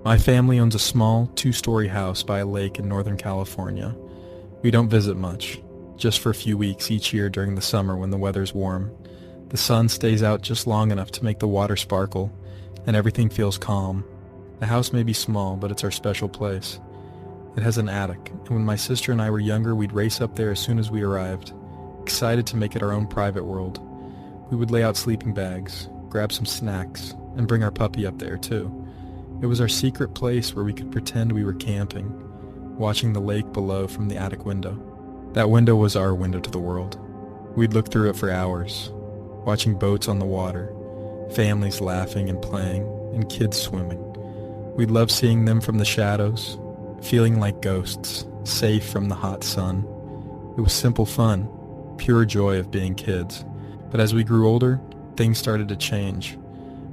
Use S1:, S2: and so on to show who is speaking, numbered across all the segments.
S1: My family owns a small, two-story house by a lake in Northern California. We don't visit much, just for a few weeks each year during the summer when the weather's warm. The sun stays out just long enough to make the water sparkle, and everything feels calm. The house may be small, but it's our special place. It has an attic, and when my sister and I were younger, we'd race up there as soon as we arrived, excited to make it our own private world. We would lay out sleeping bags, grab some snacks, and bring our puppy up there too. It was our secret place where we could pretend we were camping, watching the lake below from the attic window. That window was our window to the world. We'd look through it for hours, watching boats on the water, families laughing and playing, and kids swimming. We'd love seeing them from the shadows, feeling like ghosts, safe from the hot sun. It was simple fun, pure joy of being kids. But as we grew older, things started to change.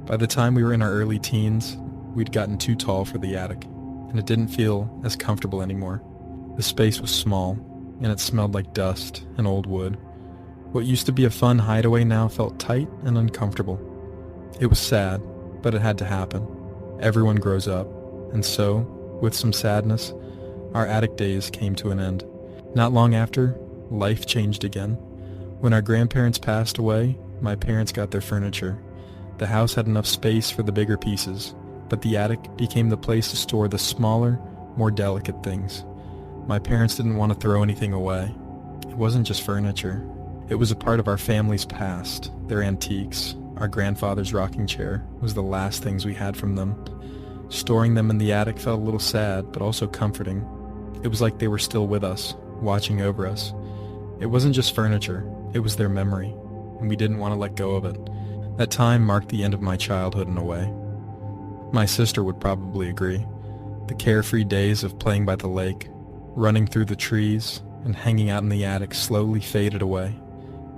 S1: By the time we were in our early teens, we'd gotten too tall for the attic, and it didn't feel as comfortable anymore. The space was small, and it smelled like dust and old wood. What used to be a fun hideaway now felt tight and uncomfortable. It was sad, but it had to happen. Everyone grows up, and so, with some sadness, our attic days came to an end. Not long after, life changed again. When our grandparents passed away, my parents got their furniture. The house had enough space for the bigger pieces, but the attic became the place to store the smaller, more delicate things. My parents didn't want to throw anything away. It wasn't just furniture. It was a part of our family's past, their antiques. Our grandfather's rocking chair was the last things we had from them. Storing them in the attic felt a little sad, but also comforting. It was like they were still with us, watching over us. It wasn't just furniture, it was their memory, and we didn't want to let go of it. That time marked the end of my childhood in a way. My sister would probably agree. The carefree days of playing by the lake, running through the trees, and hanging out in the attic slowly faded away.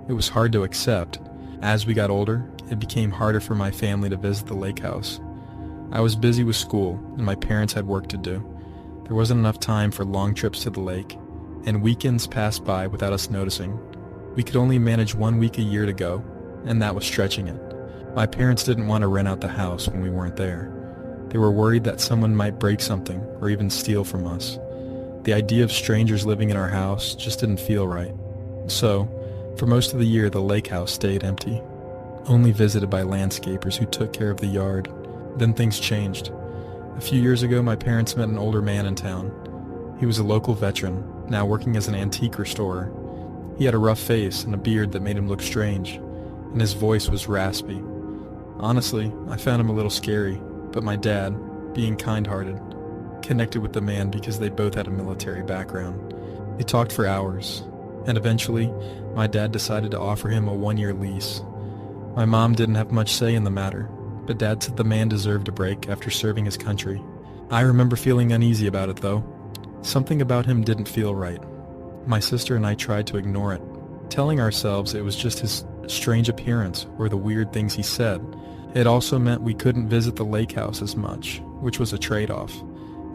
S1: It was hard to accept. As we got older, it became harder for my family to visit the lake house. I was busy with school, and my parents had work to do. There wasn't enough time for long trips to the lake, and weekends passed by without us noticing. We could only manage 1 week a year to go, and that was stretching it. My parents didn't want to rent out the house when we weren't there. They were worried that someone might break something or even steal from us. The idea of strangers living in our house just didn't feel right. So, for most of the year, the lake house stayed empty, only visited by landscapers who took care of the yard. Then things changed. A few years ago, my parents met an older man in town. He was a local veteran, now working as an antique restorer. He had a rough face and a beard that made him look strange, and his voice was raspy. Honestly, I found him a little scary, but my dad, being kind-hearted, connected with the man because they both had a military background. They talked for hours, and eventually, my dad decided to offer him a 1-year lease. My mom didn't have much say in the matter, but Dad said the man deserved a break after serving his country. I remember feeling uneasy about it though. Something about him didn't feel right. My sister and I tried to ignore it, telling ourselves it was just his strange appearance or the weird things he said. It also meant we couldn't visit the lake house as much, which was a trade-off.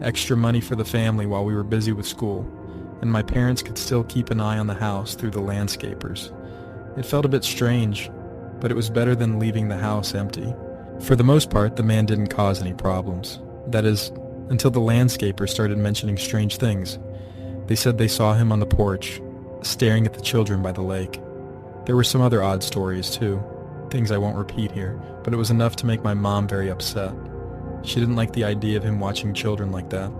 S1: Extra money for the family while we were busy with school, and my parents could still keep an eye on the house through the landscapers. It felt a bit strange, but it was better than leaving the house empty. For the most part, the man didn't cause any problems. That is, until the landscapers started mentioning strange things. They said they saw him on the porch, staring at the children by the lake. There were some other odd stories too, things I won't repeat here, but it was enough to make my mom very upset. She didn't like the idea of him watching children like that.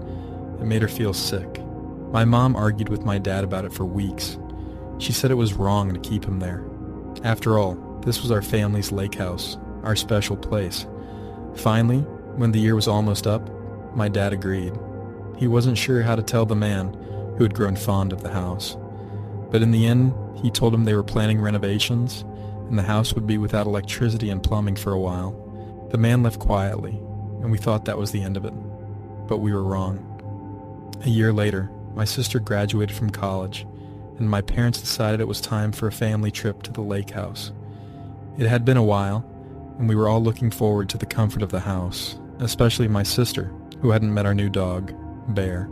S1: It made her feel sick. My mom argued with my dad about it for weeks. She said it was wrong to keep him there. After all, this was our family's lake house, our special place. Finally, when the year was almost up, my dad agreed. He wasn't sure how to tell the man, who had grown fond of the house. But in the end, he told him they were planning renovations, and the house would be without electricity and plumbing for a while. The man left quietly, and we thought that was the end of it. But we were wrong. A year later, my sister graduated from college, and my parents decided it was time for a family trip to the lake house. It had been a while, and we were all looking forward to the comfort of the house, especially my sister, who hadn't met our new dog, Bear,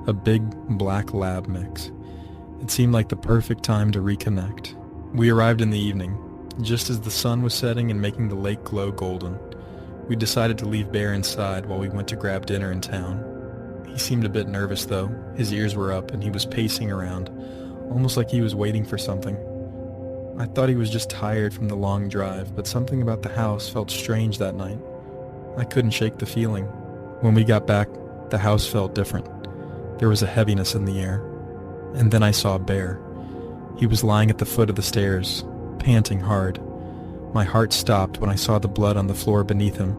S1: a big black lab mix. It seemed like the perfect time to reconnect. We arrived in the evening, just as the sun was setting and making the lake glow golden. We decided to leave Bear inside while we went to grab dinner in town. He seemed a bit nervous though. His ears were up and he was pacing around, almost like he was waiting for something. I thought he was just tired from the long drive, but something about the house felt strange that night. I couldn't shake the feeling. When we got back, the house felt different. There was a heaviness in the air. And then I saw Bear. He was lying at the foot of the stairs, panting hard. My heart stopped when I saw the blood on the floor beneath him.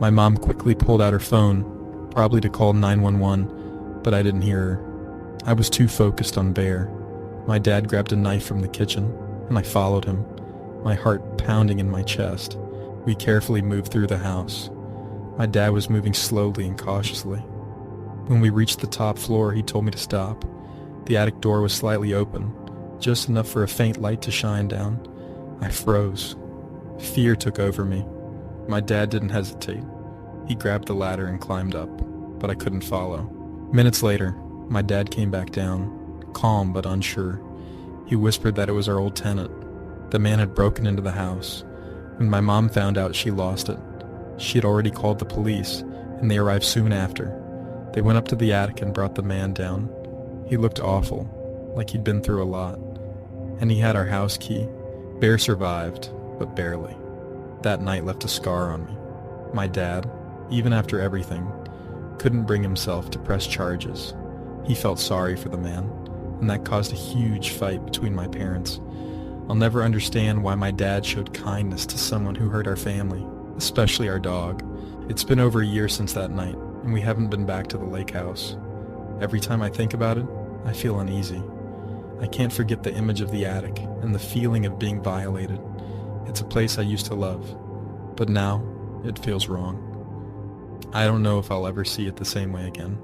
S1: My mom quickly pulled out her phone, probably to call 911, but I didn't hear her. I was too focused on Bear. My dad grabbed a knife from the kitchen, and I followed him, my heart pounding in my chest. We carefully moved through the house. My dad was moving slowly and cautiously. When we reached the top floor, he told me to stop. The attic door was slightly open, just enough for a faint light to shine down. I froze. Fear took over me. My dad didn't hesitate. He grabbed the ladder and climbed up, but I couldn't follow. Minutes later, my dad came back down, calm but unsure. He whispered that it was our old tenant. The man had broken into the house. When my mom found out, she lost it. She had already called the police, and they arrived soon after. They went up to the attic and brought the man down. He looked awful, like he'd been through a lot. And he had our house key. Bear survived, but barely. That night left a scar on me. My dad, even after everything, couldn't bring himself to press charges. He felt sorry for the man, and that caused a huge fight between my parents. I'll never understand why my dad showed kindness to someone who hurt our family, especially our dog. It's been over a year since that night, and we haven't been back to the lake house. Every time I think about it, I feel uneasy. I can't forget the image of the attic and the feeling of being violated. It's a place I used to love, but now it feels wrong. I don't know if I'll ever see it the same way again.